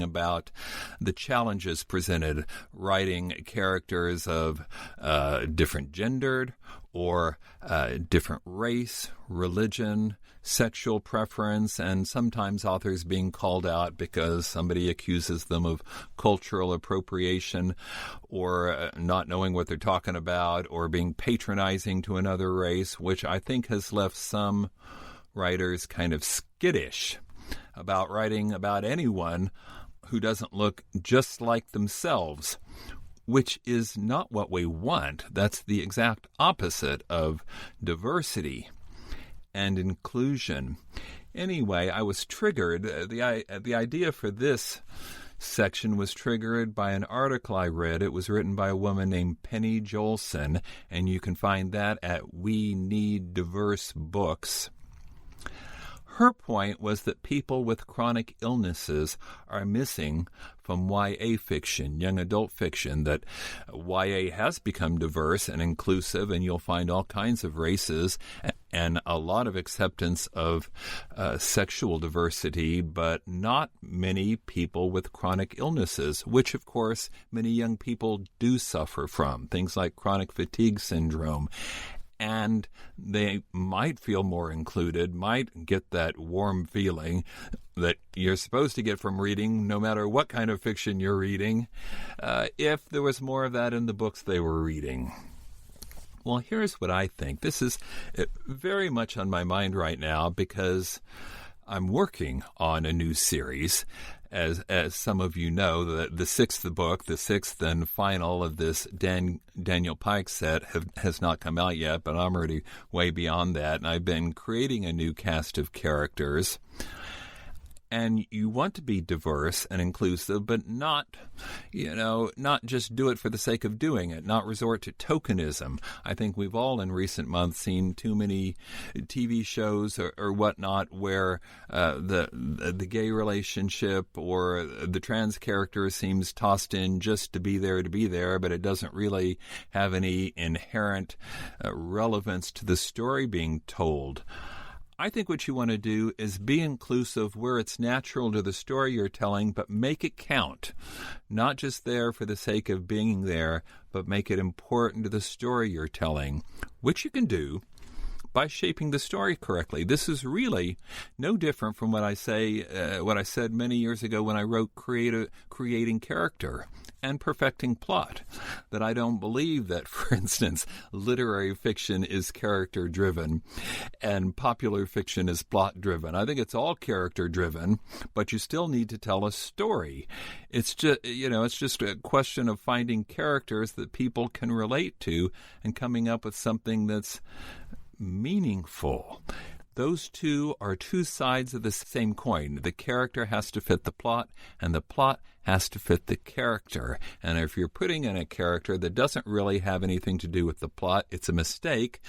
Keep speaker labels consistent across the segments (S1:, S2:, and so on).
S1: about the challenges presented writing characters of different gendered or different race, religion, sexual preference, and sometimes authors being called out because somebody accuses them of cultural appropriation or not knowing what they're talking about or being patronizing to another race, which I think has left some writers kind of skittish about writing about anyone who doesn't look just like themselves, which is not what we want. That's the exact opposite of diversity and inclusion. Anyway, I was triggered. The idea for this section was triggered by an article I read. It was written by a woman named Penny Jolson, and you can find that at We Need Diverse Books. Her point was that people with chronic illnesses are missing from YA fiction, young adult fiction, that YA has become diverse and inclusive, and you'll find all kinds of races and a lot of acceptance of sexual diversity, but not many people with chronic illnesses, which, of course, many young people do suffer from, things like chronic fatigue syndrome. And they might feel more included, might get that warm feeling that you're supposed to get from reading, no matter what kind of fiction you're reading, if there was more of that in the books they were reading. Well, here's what I think. This is very much on my mind right now because I'm working on a new series. As some of you know, the sixth book, the sixth and final of this Daniel Pike set has not come out yet, but I'm already way beyond that. And I've been creating a new cast of characters. And you want to be diverse and inclusive, but not just do it for the sake of doing it, not resort to tokenism. I think we've all in recent months seen too many TV shows or whatnot where the gay relationship or the trans character seems tossed in just to be there, but it doesn't really have any inherent relevance to the story being told. I think what you want to do is be inclusive where it's natural to the story you're telling, but make it count. Not just there for the sake of being there, but make it important to the story you're telling, which you can do by shaping the story correctly. This is really no different from what I said many years ago when I wrote creating character and perfecting plot, that I don't believe that, for instance, literary fiction is character-driven and popular fiction is plot-driven. I think it's all character-driven, but you still need to tell a story. It's just a question of finding characters that people can relate to and coming up with something that's meaningful. Those two are two sides of the same coin. The character has to fit the plot, and the plot has to fit the character. And if you're putting in a character that doesn't really have anything to do with the plot, it's a mistake.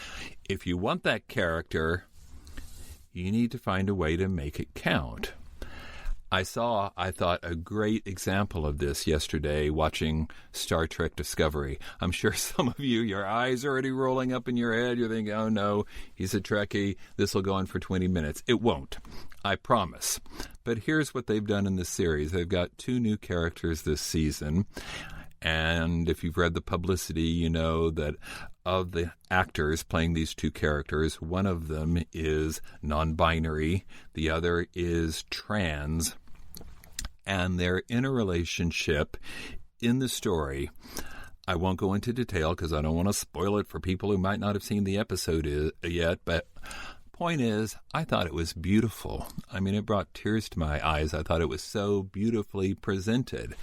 S1: If you want that character, you need to find a way to make it count. I thought, a great example of this yesterday watching Star Trek Discovery. I'm sure some of you, your eyes are already rolling up in your head. You're thinking, oh no, he's a Trekkie. This will go on for 20 minutes. It won't. I promise. But here's what they've done in this series. They've got 2 new characters this season. And if you've read the publicity, you know that of the actors playing these 2 characters, one of them is non-binary, the other is trans, and they're in a relationship in the story. I won't go into detail because I don't want to spoil it for people who might not have seen the episode yet, but point is, I thought it was beautiful. I mean, it brought tears to my eyes. I thought it was so beautifully presented.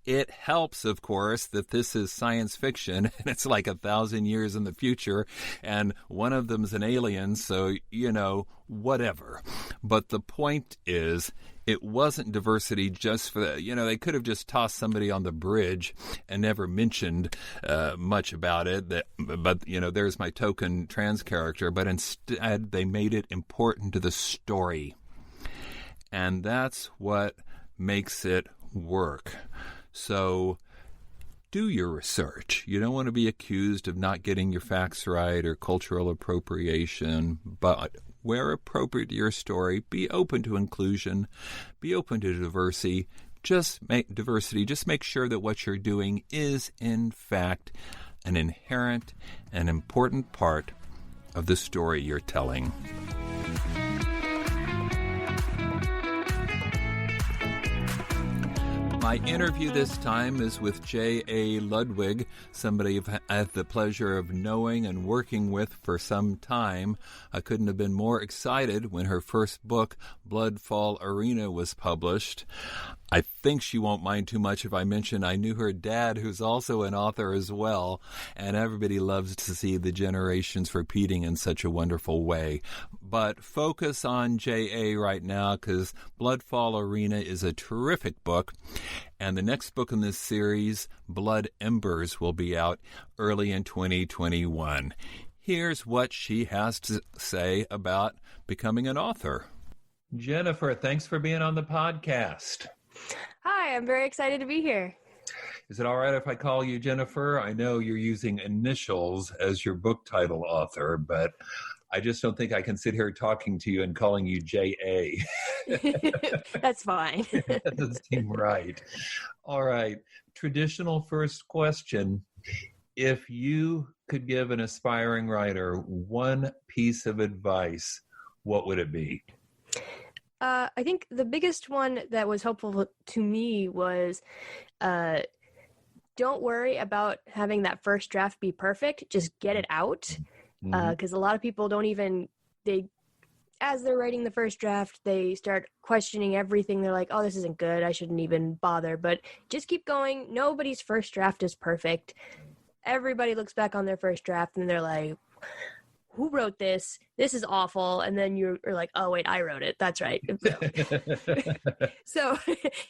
S1: It helps, of course, that this is science fiction, and it's like 1,000 years in the future, and one of them's an alien, so, whatever. But the point is, it wasn't diversity just for the, they could have just tossed somebody on the bridge and never mentioned much about it. But there's my token trans character. But instead, they made it important to the story. And that's what makes it work. So do your research. You don't want to be accused of not getting your facts right or cultural appropriation, but where appropriate to your story, be open to inclusion, be open to diversity, just make sure that what you're doing is, in fact, an inherent and important part of the story you're telling. My interview this time is with J.A. Ludwig, somebody I've had the pleasure of knowing and working with for some time. I couldn't have been more excited when her first book, Bloodfall Arena, was published. I think she won't mind too much if I mention I knew her dad, who's also an author as well, and everybody loves to see the generations repeating in such a wonderful way. But focus on J.A. right now, because Bloodfall Arena is a terrific book, and the next book in this series, Blood Embers, will be out early in 2021. Here's what she has to say about becoming an author. Jennifer, thanks for being on the podcast.
S2: Hi, I'm very excited to be here.
S1: Is it all right if I call you Jennifer? I know you're using initials as your book title author, but I just don't think I can sit here talking to you and calling you J.A.
S2: That's fine.
S1: That doesn't seem right. All right. Traditional first question. If you could give an aspiring writer one piece of advice, what would it be?
S2: I think the biggest one that was helpful to me was don't worry about having that first draft be perfect. Just get it out. Because a lot of people as they're writing the first draft, they start questioning everything. They're like, oh, this isn't good. I shouldn't even bother. But just keep going. Nobody's first draft is perfect. Everybody looks back on their first draft and they're like, who wrote this? This is awful. And then you're like, oh, wait, I wrote it. That's right. So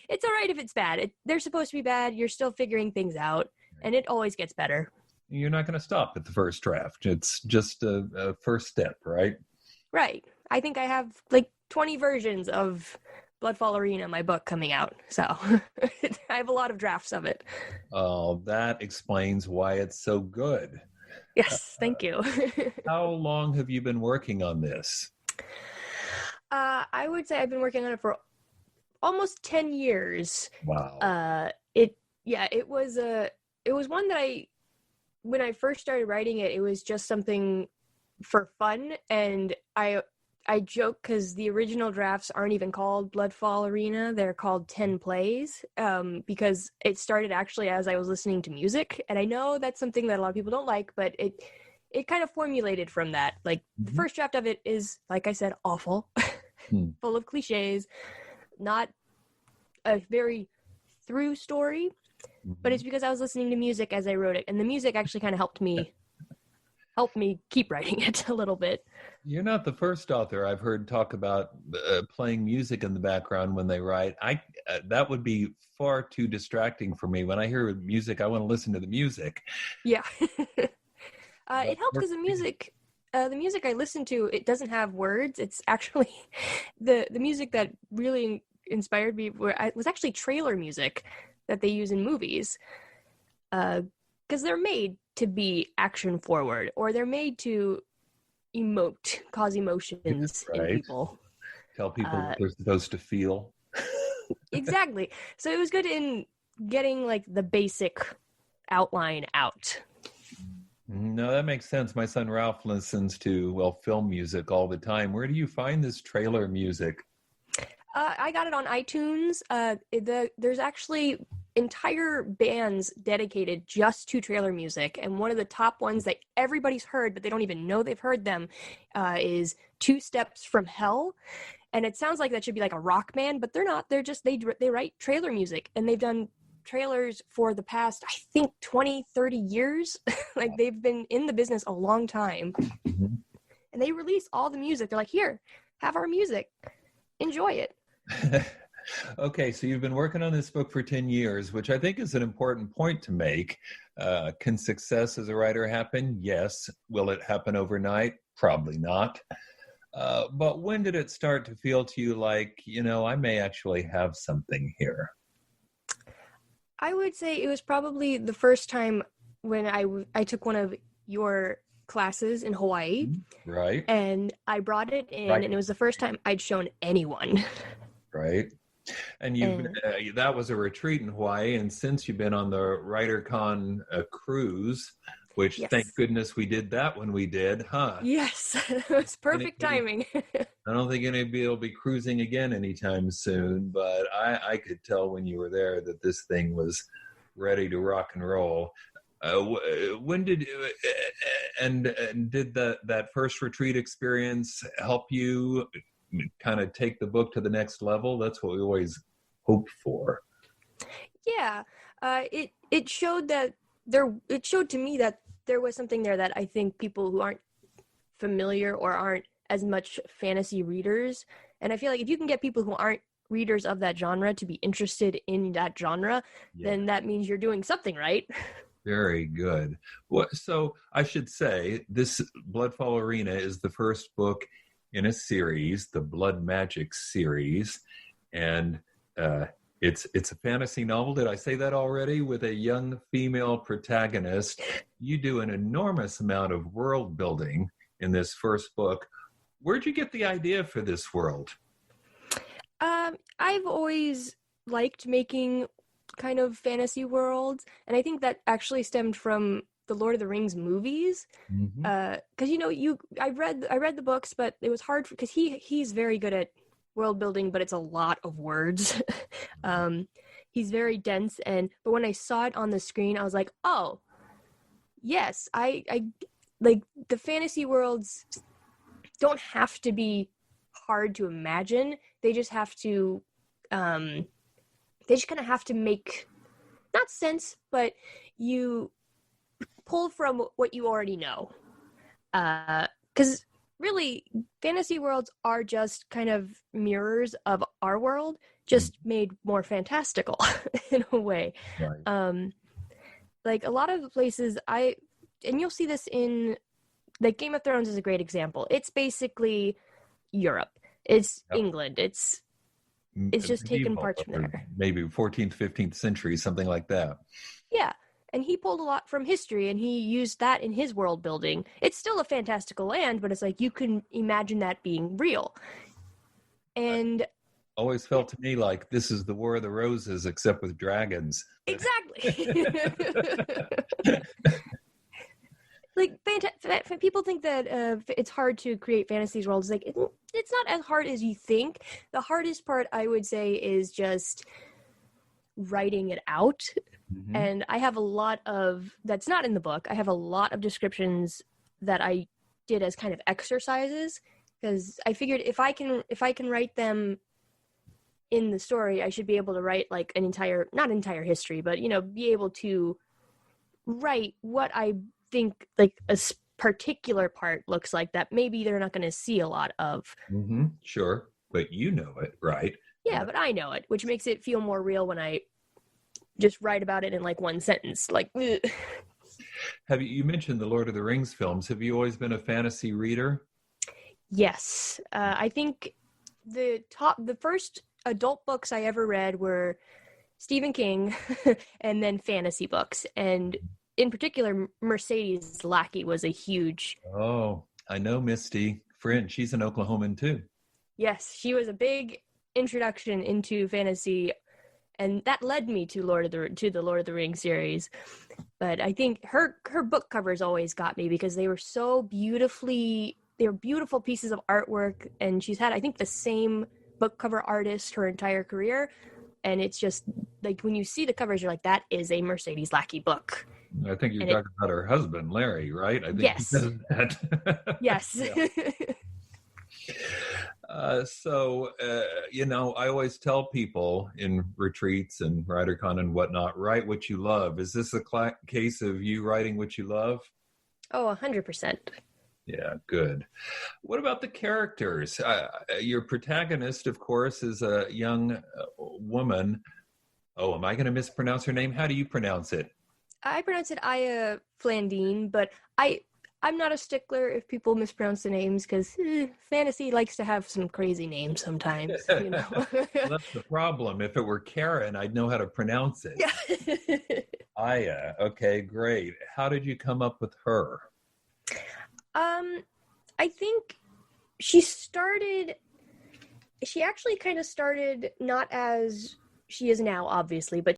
S2: it's all right if it's bad. They're supposed to be bad. You're still figuring things out. And it always gets better.
S1: You're not going to stop at the first draft. It's just a first step, right?
S2: Right. I think I have like 20 versions of Bloodfall Arena, my book, coming out. So I have a lot of drafts of it.
S1: Oh, that explains why it's so good.
S2: Yes, thank you.
S1: How long have you been working on this?
S2: I would say I've been working on it for almost 10 years.
S1: Wow.
S2: It was one that when I first started writing it, it was just something for fun. And I joke because the original drafts aren't even called Bloodfall Arena. They're called 10 Plays because it started actually as I was listening to music. And I know that's something that a lot of people don't like, but it kind of formulated from that. Like the first draft of it is, like I said, awful, full of cliches, not a very through story, but it's because I was listening to music as I wrote it. And the music actually kind of helped me keep writing it a little bit.
S1: You're not the first author I've heard talk about playing music in the background when they write. That would be far too distracting for me. When I hear music, I want to listen to the music.
S2: Yeah. It helps because the music I listen to, it doesn't have words. It's actually the music that really inspired me was actually trailer music that they use in movies. Because they're made to be action forward, or they're made to cause emotions in people.
S1: Tell people what they're supposed to feel.
S2: Exactly. So it was good in getting like the basic outline out.
S1: No, that makes sense. My son Ralph listens to, film music all the time. Where do you find this trailer music?
S2: I got it on iTunes. There's actually entire bands dedicated just to trailer music, and one of the top ones that everybody's heard, but they don't even know they've heard them, is Two Steps from Hell. And it sounds like that should be like a rock band, but they're not. They're just they write trailer music, and they've done trailers for the past, I think, 20, 30 years. Like they've been in the business a long time. And they release all the music. They're like, here, have our music. Enjoy it.
S1: Okay, so you've been working on this book for 10 years, which I think is an important point to make. Can success as a writer happen? Yes. Will it happen overnight? Probably not. But when did it start to feel to you like, I may actually have something here?
S2: I would say it was probably the first time when I took one of your classes in Hawaii.
S1: Right.
S2: And I brought it in, and it was the first time I'd shown anyone.
S1: Right. And that was a retreat in Hawaii, and since you've been on the WriterCon cruise, which
S2: Yes.
S1: thank goodness we did that when we did, huh?
S2: Yes, it was perfect timing.
S1: I don't think anybody will be cruising again anytime soon, but I could tell when you were there that this thing was ready to rock and roll. When did did that first retreat experience help you kind of take the book to the next level? That's what we always hoped for.
S2: Yeah, it showed that it showed to me that there was something there that I think people who aren't familiar or aren't as much fantasy readers, and I feel like if you can get people who aren't readers of that genre to be interested in that genre, then that means you're doing something right.
S1: Very good. Well, so I should say this Bloodfall Arena is the first book in a series, the Blood Magic series, and it's a fantasy novel. Did I say that already? With a young female protagonist. You do an enormous amount of world building in this first book. Where'd you get the idea for this world?
S2: I've always liked making kind of fantasy worlds, and I think that actually stemmed from the Lord of the Rings movies. Because I read the books, but it was hard because he's very good at world building, but it's a lot of words. He's very dense, but when I saw it on the screen, I was like, oh yes, I like the fantasy worlds don't have to be hard to imagine. They just have to they just kind of have to make not sense, but you pull from what you already know. Because really, fantasy worlds are just kind of mirrors of our world, just made more fantastical in a way.
S1: Right.
S2: Like a lot of the places and you'll see this in, like, Game of Thrones is a great example. It's basically Europe. It's England. It's just taken parts from there.
S1: Maybe 14th, 15th century, something like that.
S2: Yeah. And he pulled a lot from history, and he used that in his world building. It's still a fantastical land, but it's like you can imagine that being real. And
S1: always felt to me like this is the War of the Roses, except with dragons.
S2: Exactly. Like, people think that it's hard to create fantasy worlds. Like, it's not as hard as you think. The hardest part, I would say, is just writing it out. Mm-hmm. And I have a lot of, that's not in the book, I have a lot of descriptions that I did as kind of exercises, because I figured if I can write them in the story, I should be able to write like not entire history, but, be able to write what I think like a particular part looks like that maybe they're not going to see a lot of.
S1: Mm-hmm. Sure. But you know it, right?
S2: Yeah, but I know it, which makes it feel more real when I just write about it in like one sentence. Like,
S1: you mentioned the Lord of the Rings films. Have you always been a fantasy reader?
S2: Yes. I think the first adult books I ever read were Stephen King and then fantasy books. And in particular, Mercedes Lackey was a huge...
S1: Oh, I know Misty Friend. She's an Oklahoman too.
S2: Yes, she was a big introduction into fantasy, and that led me to the Lord of the Rings series. But I think her book covers always got me because they were so beautiful pieces of artwork, and she's had, I think, the same book cover artist her entire career. And it's just like when you see the covers, you're like, that is a Mercedes Lackey book.
S1: I think you're talking about her husband, Larry, right? I think
S2: yes.
S1: He does that.
S2: Yes.
S1: I always tell people in retreats and WriterCon and whatnot, write what you love. Is this a case of you writing what you love?
S2: Oh, 100%.
S1: Yeah, good. What about the characters? Your protagonist, of course, is a young woman. Oh, am I going to mispronounce her name? How do you pronounce it?
S2: I pronounce it Aya Flandine, but I'm not a stickler if people mispronounce the names, because fantasy likes to have some crazy names sometimes.
S1: Well, that's the problem. If it were Karen, I'd know how to pronounce it. Yeah. Aya. Okay, great. How did you come up with her?
S2: I think she started She actually kind of started not as she is now, obviously, but